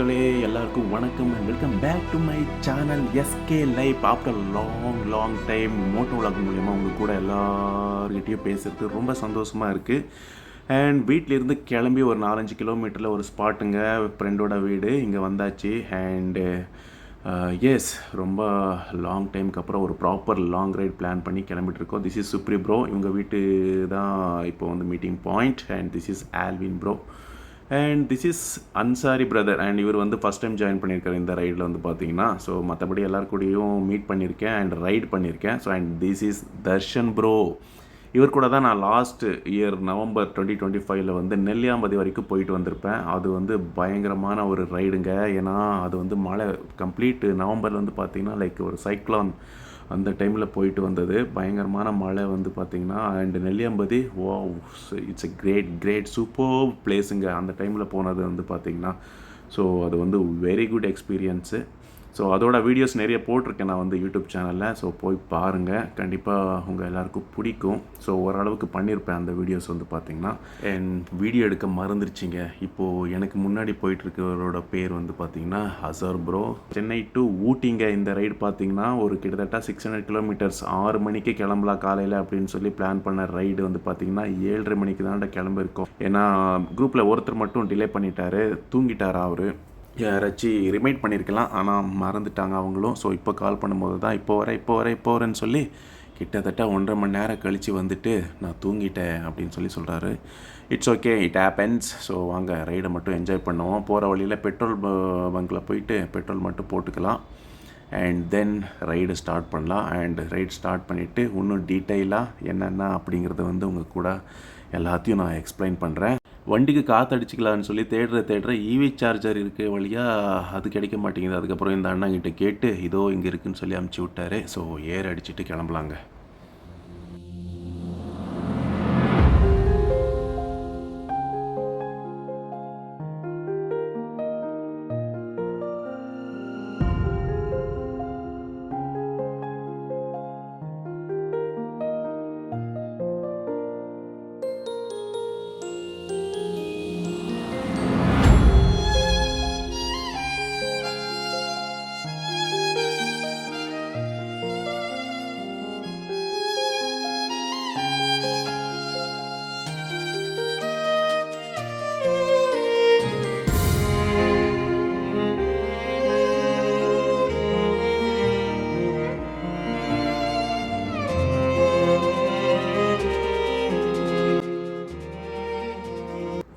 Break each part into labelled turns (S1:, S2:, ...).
S1: மக்களே எல்லாருக்கும் வணக்கம் and welcome back to my channel SK life. After long time moto vlog மூலியமாக உங்கள் கூட எல்லார்கிட்டையும் பேசுகிறது ரொம்ப சந்தோஷமாக இருக்குது. அண்ட் வீட்டிலேருந்து கிளம்பி ஒரு 4-5 கிலோமீட்டரில் ஒரு ஸ்பாட்டுங்க, ஃப்ரெண்டோட வீடு, இங்கே வந்தாச்சு. அண்டு எஸ், ரொம்ப லாங் டைமுக்கு அப்புறம் ஒரு ப்ராப்பர் லாங் ரைட் பிளான் பண்ணி கிளம்பிட்டு இருக்கோம். திஸ் இஸ் சுப்ரி ப்ரோ, இவங்க வீட்டு தான் இப்போ வந்து meeting point. And this is Alvin bro and this is Ansari brother. And இவர் வந்து ஃபஸ்ட் டைம் ஜாயின் பண்ணியிருக்காரு இந்த ரைடில் வந்து பார்த்தீங்கன்னா. ஸோ மற்றபடி எல்லாருக்கூடையும் மீட் பண்ணியிருக்கேன் அண்ட் ரைட் பண்ணியிருக்கேன். So and this is Darshan bro. இவர் கூட தான் நான் லாஸ்ட் இயர் நவம்பர் 2025 வந்து நெல்லியாம்பதி வரைக்கும் போயிட்டு வந்திருப்பேன். அது வந்து பயங்கரமான ஒரு ரைடுங்க. ஏன்னா அது வந்து மழை கம்ப்ளீட் நவம்பரில் வந்து பார்த்திங்கன்னா லைக் ஒரு சைக்ளான் அந்த டைமில் போயிட்டு வந்தது. பயங்கரமான மழை வந்து பார்த்திங்கன்னா. And Nelliyampathy it's a great super பிளேஸுங்க. அந்த டைமில் போனது வந்து பார்த்திங்கன்னா. ஸோ அது வந்து வெரி குட் எக்ஸ்பீரியன்ஸு. ஸோ அதோட வீடியோஸ் நிறைய போட்டிருக்கேன் நான் வந்து யூடியூப் சேனலில். ஸோ போய் பாருங்கள், கண்டிப்பாக உங்கள் எல்லாருக்கும் பிடிக்கும். ஸோ ஓரளவுக்கு பண்ணியிருப்பேன் அந்த வீடியோஸ் வந்து பார்த்திங்கன்னா. அண்ட் வீடியோ எடுக்க மறந்துருச்சிங்க. இப்போது எனக்கு முன்னாடி போயிட்டுருக்கவரோட பேர் வந்து பார்த்திங்கன்னா அசர் ப்ரோ. சென்னை டு ஊட்டிங்க இந்த ரைடு பார்த்திங்கன்னா ஒரு கிட்டத்தட்ட 600 கிலோமீட்டர்ஸ். 6 மணிக்கு கிளம்பலாம் காலையில் அப்படின்னு சொல்லி பிளான் பண்ண ரைடு வந்து பார்த்திங்கன்னா 7:30 மணிக்கு தான் கிளம்பிருக்கோம். ஏன்னா குரூப்பில் ஒருத்தர் மட்டும் டிலே பண்ணிட்டாரு, தூங்கிட்டார் அவர். யாராச்சும் ரிமைண்ட் பண்ணியிருக்கலாம், ஆனால் மறந்துட்டாங்க அவங்களும். ஸோ இப்போ கால் பண்ணும்போது தான் இப்போ வரேன்னு சொல்லி கிட்டத்தட்ட 1.5 மணி நேரம் கழித்து வந்துட்டு நான் தூங்கிட்டேன் அப்படின்னு சொல்கிறாரு. It's okay, it happens. So வாங்க ரைடை மட்டும் என்ஜாய் பண்ணுவோம். போகிற வழியில் பெட்ரோல் பங்க்கில் போயிட்டு பெட்ரோல் மட்டும் போட்டுக்கலாம். அண்ட் தென் ரைடு ஸ்டார்ட் பண்ணலாம். அண்ட் ரைடு ஸ்டார்ட் பண்ணிவிட்டு இன்னும் டீட்டெயிலாக என்னென்ன அப்படிங்கிறத வந்து உங்கள் கூட எல்லாத்தையும் நான் எக்ஸ்பிளைன் பண்ணுறேன். வண்டிக்கு காற்றடிச்சிக்கலான்னு சொல்லி தேடுற ஈவி சார்ஜர் இருக்க வழியாக அது கிடைக்க மாட்டேங்குது. அதுக்கப்புறம் இந்த அண்ணாங்கிட்ட கேட்டு இதோ இங்கே இருக்குதுன்னு சொல்லி அமுச்சு விட்டாரு. ஸோ ஏர் அடிச்சுட்டு கிளம்பலாங்க.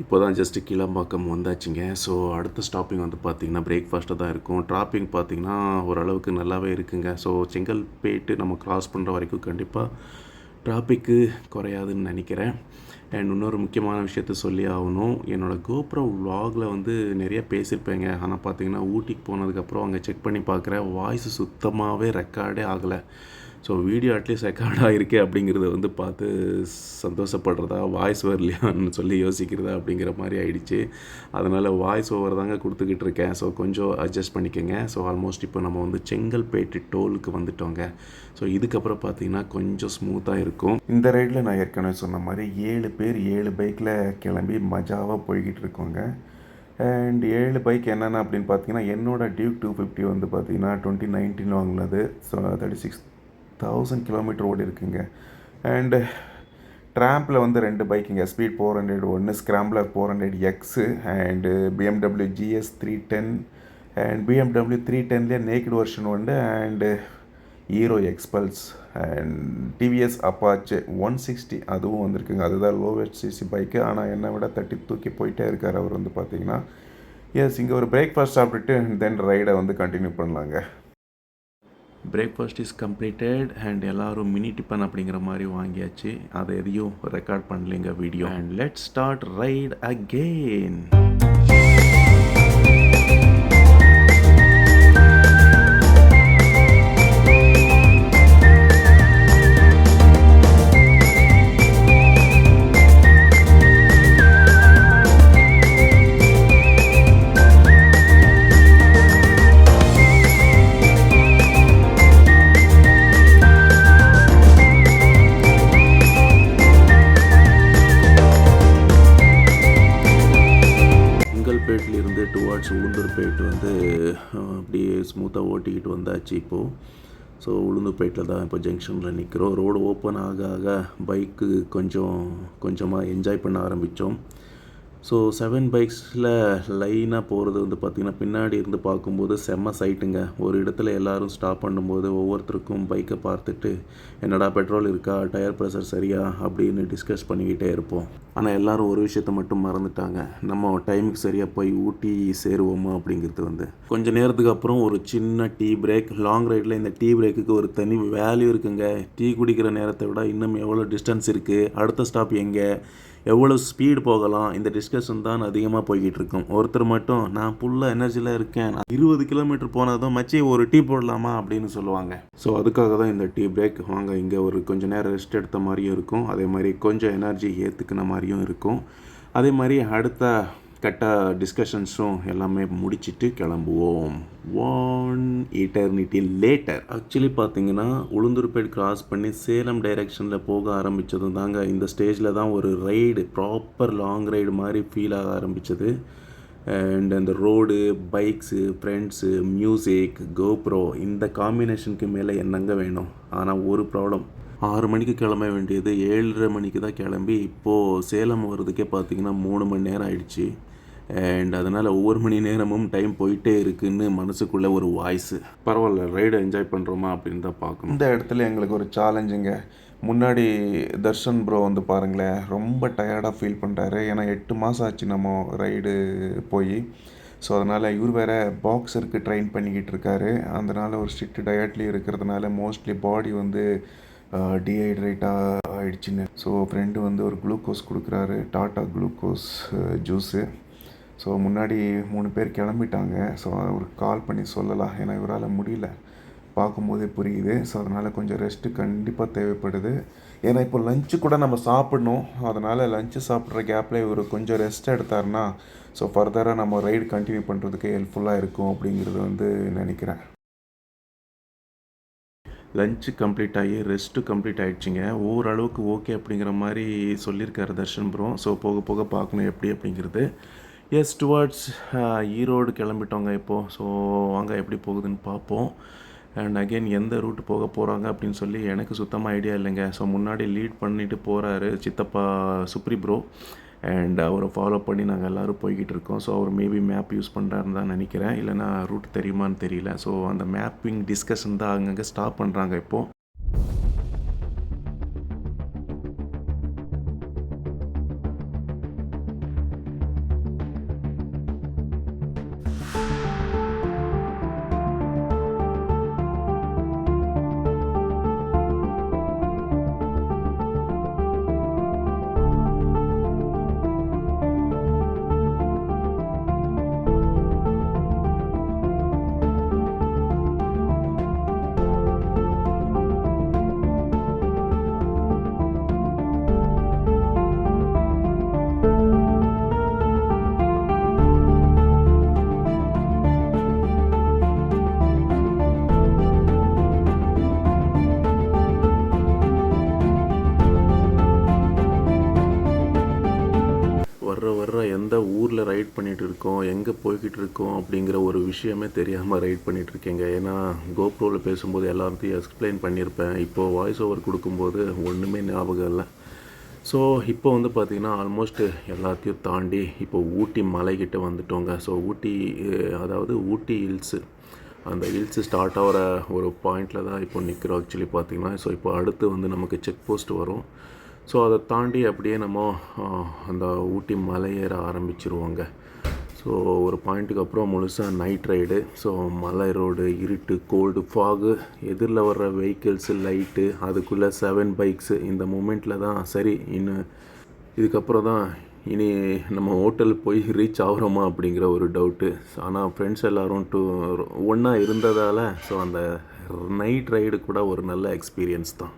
S1: இப்போ தான் ஜஸ்ட்டு கீழம்பாக்கம் வந்தாச்சுங்க. ஸோ அடுத்த ஸ்டாப்பிங் வந்து பார்த்திங்கன்னா பிரேக்ஃபாஸ்ட்டு தான் இருக்கும். டிராப்பிங் பார்த்திங்கன்னா ஓரளவுக்கு நல்லாவே இருக்குங்க. ஸோ செங்கல்பேட்டு நம்ம க்ராஸ் பண்ணுற வரைக்கும் கண்டிப்பாக டிராஃபிக்கு குறையாதுன்னு நினைக்கிறேன். அண்ட் இன்னொரு முக்கியமான விஷயத்த சொல்லி ஆகணும். என்னோடய கோப்ரோ விலாகில் வந்து நிறைய பேசியிருப்பேங்க. ஆனால் பார்த்திங்கன்னா ஊட்டிக்கு போனதுக்கப்புறம் அங்கே செக் பண்ணி பார்க்குறேன், வாய்ஸ் சுத்தமாகவே ரெக்கார்டே ஆகலை. ஸோ வீடியோ அட்லீஸ்ட் ரெக்கார்ட் ஆகிருக்கு அப்படிங்கிறத வந்து பார்த்து சந்தோஷப்படுறதா, வாய்ஸ் வரலையான்னு சொல்லி யோசிக்கிறதா அப்படிங்கிற மாதிரி ஆகிடுச்சு. அதனால் வாய்ஸ் ஓவர் தாங்க கொடுத்துக்கிட்டு இருக்கேன். ஸோ கொஞ்சம் அட்ஜஸ்ட் பண்ணிக்கோங்க. ஸோ ஆல்மோஸ்ட் இப்போ நம்ம வந்து செங்கல்பேட்டு டோலுக்கு வந்துட்டோங்க. ஸோ இதுக்கப்புறம் பார்த்திங்கன்னா கொஞ்சம் ஸ்மூத்தாக இருக்கும். இந்த ரைடில் நான் ஏற்கனவே சொன்ன மாதிரி 7 பேர் 7 பைக்கில் கிளம்பி மஜாவாக போய்கிட்டு இருக்கோங்க. அண்ட் 7 பைக் என்னென்ன அப்படின்னு பார்த்தீங்கன்னா, என்னோடய டியூக் 250 வந்து பார்த்திங்கன்னா 2019 வாங்கினது. ஸோ 36,000 கிலோமீட்டர் ஓடி இருக்குங்க. அண்டு ட்ராம்பில் வந்து 2 பைக்குங்க, ஸ்பீட் 400 ஒன்று, scrambler 400X and BMW GS 310 and BMW 310லேயே நேக்கட் வெர்ஷன் ஒன்று and Hero Xpulse and TVS Apache 160 அதுவும் வந்திருக்குங்க. அதுதான் லோவஸ்ட் சிசி பைக்கு. ஆனால் என்னை விட தட்டி தூக்கி போயிட்டே இருக்கார் அவர் வந்து பார்த்திங்கன்னா. எஸ், இங்கே ஒரு பிரேக்ஃபாஸ்ட் சாப்பிட்டுட்டு தென் ரைடை வந்து கண்டினியூ பண்ணலாங்க. பிரேக்ஃபாஸ்ட் இஸ் கம்ப்ளீட்டட் அண்ட் எல்லோரும் மினி டிஃபன் அப்படிங்கிற மாதிரி வாங்கியாச்சு. அதை எதையும் ரெக்கார்ட் பண்ணலைங்க video. And let's start ride again. ஸ்மூத்தாக ஓட்டிக்கிட்டு வந்தாச்சு இப்போது. ஸோ உளுந்தூர்பேட்டில் தான் இப்போ ஜங்ஷனில் நிற்கிறோம். ரோடு ஓப்பன் ஆக ஆக பைக்கு கொஞ்சமாக என்ஜாய் பண்ண ஆரம்பித்தோம். ஸோ 7 பைக்ஸில் லைனாக போகிறது வந்து பார்த்திங்கன்னா பின்னாடி இருந்து பார்க்கும்போது செம்ம சைட்டுங்க. ஒரு இடத்துல எல்லோரும் ஸ்டாப் பண்ணும்போது ஒவ்வொருத்தருக்கும் பைக்கை பார்த்துட்டு என்னடா பெட்ரோல் இருக்கா, டயர் ப்ரெஷர் சரியா அப்படின்னு டிஸ்கஸ் பண்ணிக்கிட்டே இருப்போம். ஆனால் எல்லோரும் ஒரு விஷயத்த மட்டும் மறந்துட்டாங்க, நம்ம டைமுக்கு சரியாக போய் ஊட்டி சேருவோமா அப்படிங்கிறது வந்து. கொஞ்சம் நேரத்துக்கு அப்புறம் ஒரு சின்ன டீ பிரேக். லாங் ரைடில் இந்த டீ பிரேக்குக்கு ஒரு தனி வேல்யூ இருக்குங்க. டீ குடிக்கிற நேரத்தை விட இன்னும் எவ்வளோ டிஸ்டன்ஸ் இருக்குது, அடுத்த ஸ்டாப் எங்கே, எவ்வளோ ஸ்பீடு போகலாம், இந்த டிஸ்கஷன் தான் அதிகமாக போய்கிட்டு இருக்கும். ஒருத்தர் மட்டும் நான் ஃபுல்லாக எனர்ஜியில் இருக்கேன், 20 கிலோமீட்டர் போனதும் மச்சி ஒரு டீ போடலாமா அப்படின்னு சொல்லுவாங்க. ஸோ அதுக்காக தான் இந்த டீ பிரேக். வாங்க, இங்கே ஒரு கொஞ்சம் நேரம் ரெஸ்ட் எடுத்த மாதிரியும் இருக்கும், அதே மாதிரி கொஞ்சம் எனர்ஜி ஏற்றுக்கின மாதிரியும் இருக்கும். அதே மாதிரி அடுத்த கட்ட டிஸ்கஷன்ஸும் எல்லாமே முடிச்சுட்டு கிளம்புவோம். 1 eternity லேட்டர். ஆக்சுவலி பார்த்தீங்கன்னா உளுந்தூர்பேட் கிராஸ் பண்ணி சேலம் டைரெக்ஷனில் போக ஆரம்பித்ததும் தாங்க இந்த ஸ்டேஜில் தான் ஒரு ரைடு, ப்ராப்பர் லாங் ரைடு மாதிரி ஃபீல் ஆக ஆரம்பித்தது. அண்ட் அந்த road, bikes, friends, music, GoPro, இந்த காம்பினேஷனுக்கு மேலே என்னங்க வேணும். ஆனால் ஒரு ப்ராப்ளம், 6 மணிக்கு கிளம்ப வேண்டியது 7:30 மணிக்கு தான் கிளம்பி இப்போது சேலம் வர்றதுக்கே பார்த்திங்கன்னா 3 மணி நேரம் ஆயிடுச்சு. அண்ட் அதனால் ஒவ்வொரு மணி நேரமும் டைம் போயிட்டே இருக்குதுன்னு மனசுக்குள்ளே ஒரு வாய்ஸு. பரவாயில்ல, ரைடை என்ஜாய் பண்ணுறோமா அப்படின்னு தான் பார்க்கணும். இந்த இடத்துல எங்களுக்கு ஒரு சேலஞ்சுங்க. முன்னாடி தர்ஷன் ப்ரோ வந்து பாருங்களேன், ரொம்ப டயர்டாக ஃபீல் பண்ணுறாரு. ஏன்னா 8 மாதம் ஆச்சு நம்ம ரைடு போய். ஸோ அதனால் இவர் வேறு பாக்ஸருக்கு ட்ரெயின் பண்ணிக்கிட்டு இருக்காரு. அதனால் ஒரு ஸ்ட்ரிக்ட் டயட்லேயும் இருக்கிறதுனால மோஸ்ட்லி பாடி வந்து டீஹைட்ரேட்டாக ஆகிடுச்சின்னு. ஸோ ஃப்ரெண்டு வந்து ஒரு குளுக்கோஸ் கொடுக்குறாரு, டாட்டா குளுக்கோஸ் ஜூஸு. ஸோ முன்னாடி 3 பேர் கிளம்பிட்டாங்க. ஸோ அவருக்கு கால் பண்ணி சொல்லலாம், ஏன்னா இவரால் முடியல, பார்க்கும்போதே புரியுது. ஸோ அதனால் கொஞ்சம் ரெஸ்ட்டு கண்டிப்பாக தேவைப்படுது. ஏன்னா இப்போ லஞ்சு கூட நம்ம சாப்பிடணும். அதனால் லஞ்சு சாப்பிட்ற கேப்பில் இவர் கொஞ்சம் ரெஸ்ட் எடுத்தார்னா ஸோ ஃபர்தராக நம்ம ரைடு கண்டினியூ பண்ணுறதுக்கு ஹெல்ப்ஃபுல்லாக இருக்கும் அப்படிங்கிறது வந்து நினைக்கிறேன். லஞ்சு கம்ப்ளீட் ஆகி ரெஸ்ட்டு கம்ப்ளீட் ஆகிடுச்சிங்க. ஓரளவுக்கு ஓகே அப்படிங்கிற மாதிரி சொல்லியிருக்காரு தர்ஷன் ப்ரோ. ஸோ போக போக பார்க்கணும் எப்படி அப்படிங்கிறது. எஸ், டுவர்ட்ஸ் ஈரோடு கிளம்பிட்டோங்க இப்போது. ஸோ வாங்க எப்படி போகுதுன்னு பார்ப்போம். அண்ட் அகெயின் எந்த ரூட் போக போகிறாங்க அப்படின்னு சொல்லி எனக்கு சுத்தமாக ஐடியா இல்லைங்க. ஸோ முன்னாடி லீட் பண்ணிட்டு போகிறாரு சித்தப்பா சுப்ரி ப்ரோ. அண்ட் அவரை ஃபாலோ பண்ணி நாங்கள் எல்லோரும் போய்கிட்டு இருக்கோம். ஸோ அவர் மேபி மேப் யூஸ் பண்ணுறாருன்னு தான் நினைக்கிறேன், இல்லைனா ரூட் தெரியுமான்னு தெரியல. ஸோ அந்த மேப்பிங் டிஸ்கஷன் தான் அங்கங்கே ஸ்டாப் பண்ணுறாங்க இப்போது. எந்த ஊரில் ரைட் பண்ணிகிட்டு இருக்கோம், எங்கே போய்கிட்டு இருக்கோம் அப்படிங்கிற ஒரு விஷயமே தெரியாமல் ரைட் பண்ணிகிட்ருக்கேங்க. ஏன்னா கோப்ரோவில் பேசும்போது எல்லாத்தையும் எக்ஸ்பிளைன் பண்ணியிருப்பேன். இப்போது வாய்ஸ் ஓவர் கொடுக்கும்போது ஒன்றுமே ஞாபகம் இல்லை. ஸோ இப்போ வந்து பார்த்திங்கன்னா ஆல்மோஸ்ட் எல்லாத்தையும் தாண்டி இப்போ ஊட்டி மலைக்கிட்ட வந்துட்டோங்க. ஸோ ஊட்டி, அதாவது ஊட்டி ஹில்ஸு, அந்த ஹில்ஸு ஸ்டார்ட் ஆகிற ஒரு பாயிண்டில் தான் இப்போ நிற்கிறோம் ஆக்சுவலி பார்த்திங்கன்னா. ஸோ இப்போ அடுத்து வந்து நமக்கு செக் போஸ்ட் வரும். ஸோ அதை தாண்டி அப்படியே நம்ம அந்த ஊட்டி மலை ஏற ஆரம்பிச்சிருவோங்க. ஸோ ஒரு பாயிண்ட்டுக்கு அப்புறம் முழுசாக நைட் ரைடு. ஸோ மலை ரோடு, இருட்டு, கோல்டு, ஃபாகு, எதிரில் வர்ற வெஹிக்கிள்ஸு, லைட்டு, அதுக்குள்ளே 7 பைக்ஸு. இந்த மூமெண்ட்டில் தான் சரி இன்னும் இதுக்கப்புறம் தான் இனி நம்ம ஹோட்டல் போய் ரீச் ஆகிறோமா அப்படிங்கிற ஒரு டவுட்டு. ஆனால் ஃப்ரெண்ட்ஸ் எல்லோரும் ஒன்றா இருந்ததால் ஸோ அந்த நைட் ரைடு கூட ஒரு நல்ல எக்ஸ்பீரியன்ஸ் தான்.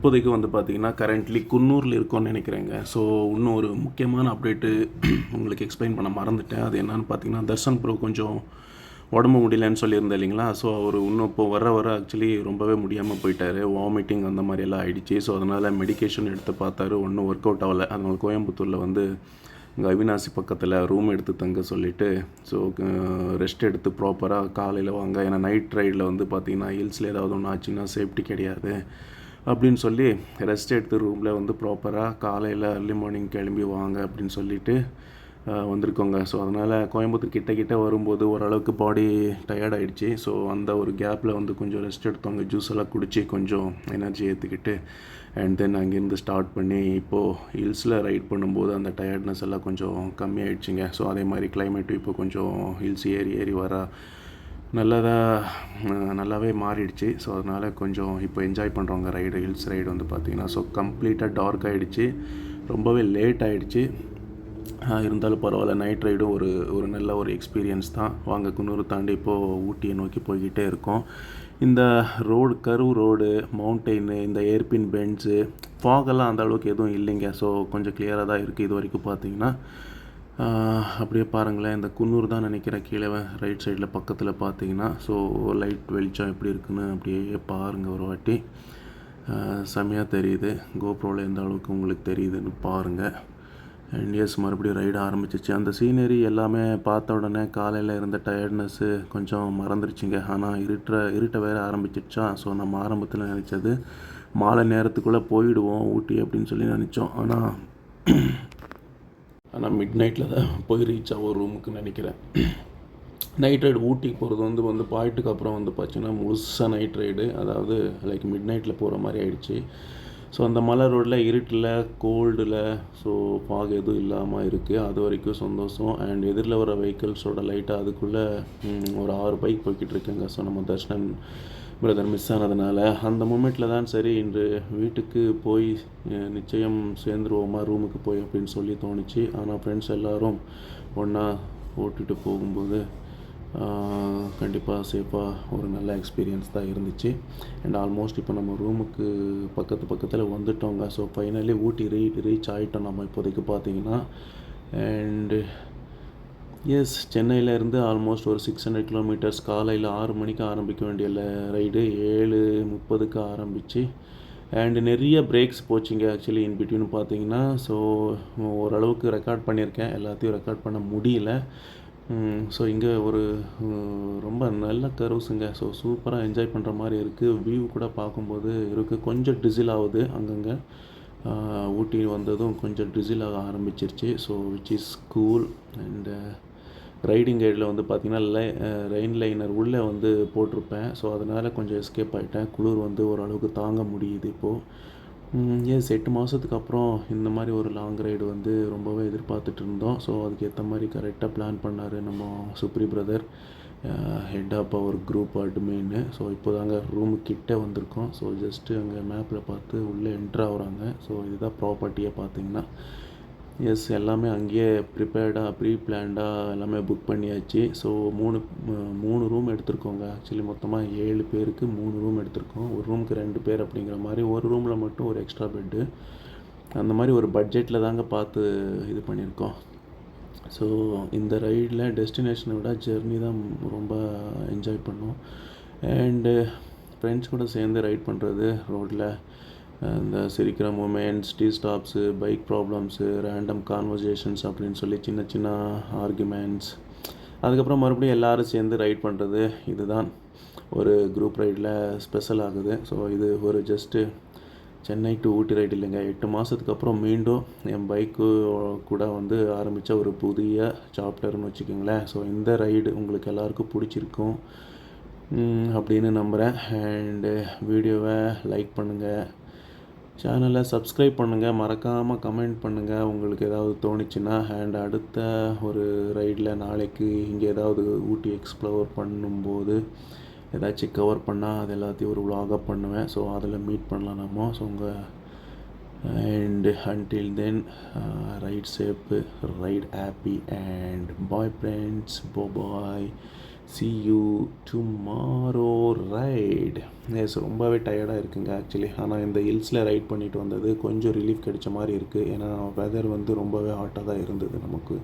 S1: இப்போதைக்கு வந்து பார்த்திங்கன்னா கரண்ட்லி குன்னூரில் இருக்கோன்னு நினைக்கிறேங்க. ஸோ இன்னும் ஒரு முக்கியமான அப்டேட்டு உங்களுக்கு எக்ஸ்பிளைன் பண்ண மறந்துட்டேன். அது என்னன்னு பார்த்தீங்கன்னா, தர்ஷன் ப்ரோ கொஞ்சம் உடம்பு முடியலன்னு சொல்லியிருந்தேன் இல்லைங்களா? ஸோ அவர் இன்னும் இப்போ வர ஆக்சுவலி ரொம்பவே முடியாமல் போயிட்டார். வாமிட்டிங் அந்த மாதிரியெல்லாம் ஆகிடுச்சு. ஸோ அதனால் மெடிக்கேஷன் எடுத்து பார்த்தாரு, ஒன்றும் ஒர்க் அவுட் ஆகலை. அதனால் கோயம்புத்தூரில் வந்து இங்கே அவினாசி பக்கத்தில் ரூம் எடுத்து தங்க சொல்லிவிட்டு, ஸோ ரெஸ்ட் எடுத்து ப்ராப்பராக காலையில் வாங்க, ஏன்னா நைட் ரைடில் வந்து பார்த்திங்கன்னா ஹில்ஸில் ஏதாவது ஒன்று ஆச்சுன்னா சேஃப்டி கிடையாது அப்படின்னு சொல்லி ரெஸ்ட் எடுத்து ரூமில் வந்து ப்ராப்பராக காலையில் அர்லி மார்னிங் கிளம்பி வாங்க அப்படின்னு சொல்லிவிட்டு வந்திருக்கோங்க. ஸோ அதனால் கோயம்புத்தூர் கிட்ட வரும்போது ஓரளவுக்கு பாடி டயர்ட் ஆகிடுச்சு. ஸோ அந்த ஒரு கேப்பில் வந்து கொஞ்சம் ரெஸ்ட் எடுத்தோங்க, ஜூஸ் எல்லாம் குடித்து கொஞ்சம் எனர்ஜி ஏற்றிக்கிட்டு அண்ட் தென் அங்கேருந்து ஸ்டார்ட் பண்ணி இப்போது ஹில்ஸில் ரைட் பண்ணும்போது அந்த டயர்ட்னஸ் எல்லாம் கொஞ்சம் கம்மியாயிடுச்சுங்க. ஸோ அதே மாதிரி கிளைமேட்டும் இப்போ கொஞ்சம் ஹில்ஸ் ஏறி வர நல்லாவே மாறிடுச்சு. ஸோ அதனால் கொஞ்சம் இப்போ என்ஜாய் பண்ணுறவங்க ரைடு, ஹில்ஸ் ரைடு வந்து பார்த்திங்கன்னா ஸோ கம்ப்ளீட்டாக டார்க் ஆகிடுச்சு, ரொம்பவே லேட் ஆகிடுச்சு. இருந்தாலும் பரவாயில்ல, நைட் ரைடும் ஒரு நல்ல ஒரு எக்ஸ்பீரியன்ஸ் தான். வாங்க குன்னூர் தாண்டி இப்போது ஊட்டியை நோக்கி போய்கிட்டே இருக்கோம். இந்த கர்வ் ரோடு, மவுண்டெயின், இந்த ஏர்பின் பெண்ட்ஸு, ஃபாகெல்லாம் அந்த அளவுக்கு எதுவும் இல்லைங்க. ஸோ கொஞ்சம் கிளியராக தான் இருக்குது இது வரைக்கும் பார்த்தீங்கன்னா. அப்படியே பாருங்களேன், இந்த குன்னூர் தான் நினைக்கிறேன் கீழே ரைட் சைடில் பக்கத்தில் பார்த்தீங்கன்னா. ஸோ லைட் வெளிச்சம் எப்படி இருக்குன்னு அப்படியே பாருங்கள் ஒரு வாட்டி. செம்மையாக தெரியுது. கோப்ரோவில் எந்த அளவுக்கு உங்களுக்கு தெரியுதுன்னு பாருங்கள். அண்ட் எஸ், மறுபடியும் ரைடு ஆரம்பிச்சிச்சு. அந்த சீனரி எல்லாமே பார்த்த உடனே காலையில் இருந்த டயர்ட்னஸ்ஸு கொஞ்சம் மறந்துருச்சுங்க. ஆனால் இருட்ட வேறு ஆரம்பிச்சிடுச்சா. ஸோ நம்ம ஆரம்பத்தில் நினச்சது மாலை நேரத்துக்குள்ளே போயிடுவோம் ஊட்டி அப்படின்னு சொல்லி நினச்சோம். ஆனால் மிட் நைட்டில் தான் போய் ரீச் ஆகும் ரூமுக்கு நினைக்கிறேன். நைட் ரைடு ஊட்டிக்கு போகிறது வந்து பாயிண்ட்டுக்கு அப்புறம் வந்து பார்த்தீங்கன்னா முழுசாக நைட் ரைடு, அதாவது லைக் மிட் நைட்டில் போகிற மாதிரி ஆகிடுச்சு. ஸோ அந்த மலை ரோட்டில் இருட்டில் கோல்டில் ஸோ ஃபாக் எதுவும் இல்லாமல் இருக்குது, அது வரைக்கும் சந்தோஷம். அண்ட் எதிரில் வர வெஹிக்கிள்ஸோட லைட்டாக அதுக்குள்ளே ஒரு 6 பைக் போய்கிட்டு இருக்குங்க. ஸோ நம்ம தர்ஷன் பிரதர் மிஸ் ஆனதுனால அந்த மூமெண்ட்டில் தான் சரி இன்று வீட்டுக்கு போய் நிச்சயம் சேர்ந்துருவோமா ரூமுக்கு போய் அப்படின்னு சொல்லி தோணுச்சு. ஆனால் ஃப்ரெண்ட்ஸ் எல்லோரும் ஒன்றா ஓட்டிகிட்டு போகும்போது கண்டிப்பாக சேஃபாக ஒரு நல்ல எக்ஸ்பீரியன்ஸ் தான் இருந்துச்சு. அண்ட் ஆல்மோஸ்ட் இப்போ நம்ம ரூமுக்கு பக்கத்தில் வந்துட்டோங்க. ஸோ ஃபைனலி ஊட்டி ரீச் ஆகிட்டோம் நம்ம இப்போதைக்கு பார்த்தீங்கன்னா. அண்டு எஸ், சென்னையிலேருந்து ஆல்மோஸ்ட் ஒரு 600 கிலோமீட்டர்ஸ். காலையில் 6 மணிக்கு ஆரம்பிக்க வேண்டிய ரைடு 7:30க்கு ஆரம்பித்து அண்டு நிறைய பிரேக்ஸ் போச்சுங்க ஆக்சுவலி இன் பிட்வீன் பார்த்தீங்கன்னா. ஸோ ஓரளவுக்கு ரெக்கார்ட் பண்ணியிருக்கேன், எல்லாத்தையும் ரெக்கார்ட் பண்ண முடியல. ஸோ இங்கே ஒரு ரொம்ப நல்ல கர்வ்ஸுங்க. ஸோ சூப்பராக என்ஜாய் பண்ணுற மாதிரி இருக்குது. வியூ கூட பார்க்கும்போது இருக்குது. கொஞ்சம் டிசில் ஆகுது அங்கங்கே. ஊட்டி வந்ததும் கொஞ்சம் டிசில் ஆக ஆரம்பிச்சிருச்சு. So which is cool. And riding கைடில் வந்து பார்த்திங்கன்னா ரெயின் லைனர் உள்ளே வந்து போட்டிருப்பேன். ஸோ அதனால் கொஞ்சம் எஸ்கேப் ஆகிட்டேன். குளிர் வந்து ஓரளவுக்கு தாங்க முடியுது இப்போது. எஸ், 8 மாதத்துக்கு அப்புறம் இந்த மாதிரி ஒரு லாங் ரைடு வந்து ரொம்பவே எதிர்பார்த்துட்டு இருந்தோம். ஸோ அதுக்கு ஏற்ற மாதிரி கரெக்டாக பிளான் பண்ணார் நம்ம Supri brother, head of our group அட்மின்னு. ஸோ இப்போ தாங்க ரூமுக்கிட்டே வந்திருக்கோம். ஸோ ஜஸ்ட்டு அங்கே மேப்பில் பார்த்து உள்ளே என்ட்ரு ஆகுறாங்க. ஸோ இதுதான் ப்ராப்பர்ட்டியை பார்த்தீங்கன்னா. எஸ், எல்லாமே அங்கேயே ப்ரீ பிளான்டாக எல்லாமே புக் பண்ணியாச்சு. ஸோ மூணு ரூம் எடுத்திருக்கோங்க. ஆக்சுவலி மொத்தமாக 7 பேருக்கு 3 ரூம் எடுத்திருக்கோம். ஒரு ரூமுக்கு 2 பேர் அப்படிங்கிற மாதிரி, ஒரு ரூமில் மட்டும் ஒரு எக்ஸ்ட்ரா பெட்டு, அந்த மாதிரி ஒரு பட்ஜெட்டில் தாங்க பார்த்து இது பண்ணியிருக்கோம். ஸோ இந்த ரைடில் டெஸ்டினேஷனை விட ஜெர்னி தான் ரொம்ப என்ஜாய் பண்ணோம். அண்டு ஃப்ரெண்ட்ஸ் கூட சேர்ந்து ரைட் பண்ணுறது ரோட்டில் இந்த சிரிக்கிற moments, tea stops, bike problems, random conversations அப்படின்னு சொல்லி சின்ன ஆர்குமெண்ட்ஸ், அதுக்கப்புறம் மறுபடியும் எல்லோரும் சேர்ந்து ரைட் பண்ணுறது, இதுதான் ஒரு குரூப் ரைடில் ஸ்பெஷல் ஆகுது. ஸோ இது ஒரு just Chennai to Ooty ride இல்லைங்க. 8 மாதத்துக்கு அப்புறம் மீண்டும் என் பைக்கு கூட வந்து ஆரம்பித்த ஒரு புதிய சாப்டர்னு வச்சுக்கோங்களேன். ஸோ இந்த ரைடு உங்களுக்கு எல்லாருக்கும் பிடிச்சிருக்கும் அப்படின்னு நம்புகிறேன். அண்டு வீடியோவை லைக் பண்ணுங்கள், சேனலை சப்ஸ்கிரைப் பண்ணுங்கள், மறக்காமல் கமெண்ட் பண்ணுங்கள் உங்களுக்கு ஏதாவது தோணுச்சுன்னா. அண்ட் அடுத்த ஒரு ரைடில் நாளைக்கு இங்கே ஏதாவது ஊட்டி எக்ஸ்ப்ளோர் பண்ணும்போது ஏதாச்சும் கவர் பண்ணால் அது எல்லாத்தையும் ஒரு vlog-ஆ பண்ணுவேன். ஸோ அதில் மீட் பண்ணலாம் நம்ம. So and until then, ride safe, ride happy, and bye friends, bye. see you tomorrow right. Yes, ரொம்பவே டயர்டாக இருக்குங்க ஆக்சுவலி. ஆனால் இந்த ஹில்ஸில் ரைட் பண்ணிட்டு வந்தது கொஞ்சம் ரிலீஃப் கிடைச்ச மாதிரி இருக்குது. ஏன்னா வெதர் வந்து ரொம்பவே ஹாட்டாக தான் இருந்தது நமக்கு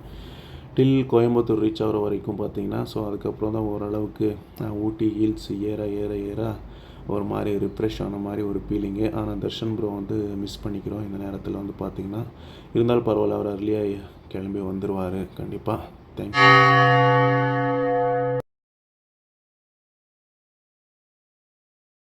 S1: டில் கோயம்புத்தூர் ரீச் ஆகிற வரைக்கும் பார்த்தீங்கன்னா. ஸோ அதுக்கப்புறம் தான் ஓரளவுக்கு ஊட்டி ஹில்ஸ் ஏற ஏற ஏற ஒரு மாதிரி ரிஃப்ரெஷ் ஆன மாதிரி ஒரு ஃபீலிங்கு. ஆனால் தர்ஷன் ப்ரோ வந்து மிஸ் பண்ணிக்கிறோம் இந்த நேரத்தில் பார்த்திங்கன்னா. இருந்தாலும் பரவாயில்ல, அவர் அர்லியாக கிளம்பி வந்துடுவார் கண்டிப்பாக. தேங்க்யூ.